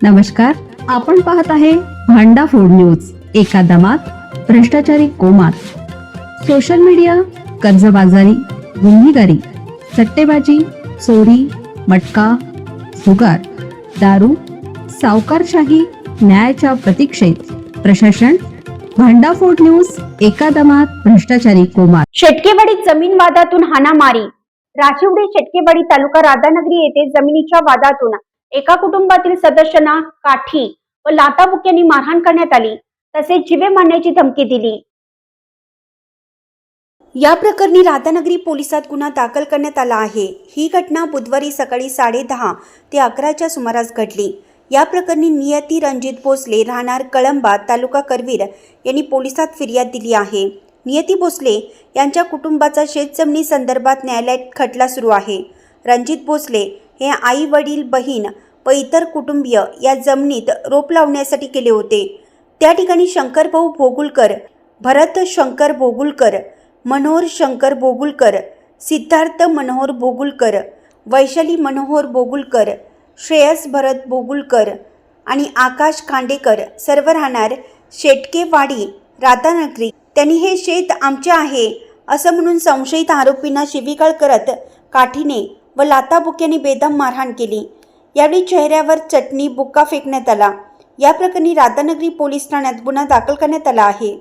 नमस्कार, आपण पाहत आहे भांडा फूड न्यूज। एका दमात भ्रष्टाचारी कोमात, सोशल मीडिया, कर्जबाजारी, गुन्हेगारी, सट्टेबाजी, चोरी, मटका, जुगार, दारू, सावकारशाही, न्यायाच्या प्रतीक्षेत प्रशासन। भांडा फूड न्यूज, एका दमात भ्रष्टाचारी कोमात। शेटकेवाडी जमीन वादातून हाणामारी। राशिवडे शेटकेवाडी तालुका राधानगरी येथे जमिनीच्या वादातून एका कुटुंबातील सदस्यांना काठी व लाथाबुक्क्यांनी मारहाण करण्यात आली, तसेच जीवे मारण्याची धमकी दिली। या प्रकरणी राधानगरी पोलिसात गुन्हा दाखल करण्यात आला आहे। ही घटना बुधवारी सकाळी 10:30 ते 11च्या सुमारास घडली। या प्रकरणी नियती रणजित भोसले राहणार कळंबा तालुका करवीर यांनी पोलिसात फिर्याद दिली आहे। नियती भोसले यांच्या कुटुंबाचा शेतजमिनी संदर्भात न्यायालयात खटला सुरू आहे। रणजित भोसले हे आई वडील बहीण व इतर कुटुंबीय या जमिनीत रोप लावण्यासाठी गेले होते। त्या ठिकाणी शंकरभाऊ भोगुलकर, भरत शंकर भोगुलकर, मनोहर शंकर भोगुलकर, सिद्धार्थ मनोहर भोगुलकर, वैशाली मनोहर भोगुलकर, श्रेयस भरत भोगुलकर आणि आकाश खांडेकर सर्व राहणार शेटकेवाडी राधानगरी। त्यांनी हे शेत आमचे आहे असं म्हणून संशयित आरोपींना शिवीगाळ करत काठीने व लाथाबुक्क्यांनी बेदम मारहाण केली। यावेळी चेहऱ्यावर चटणी बुक्का फेकण्यात आला। या प्रकरणी राधानगरी पोलीस ठाण्यात गुन्हा दाखल करण्यात आला आहे।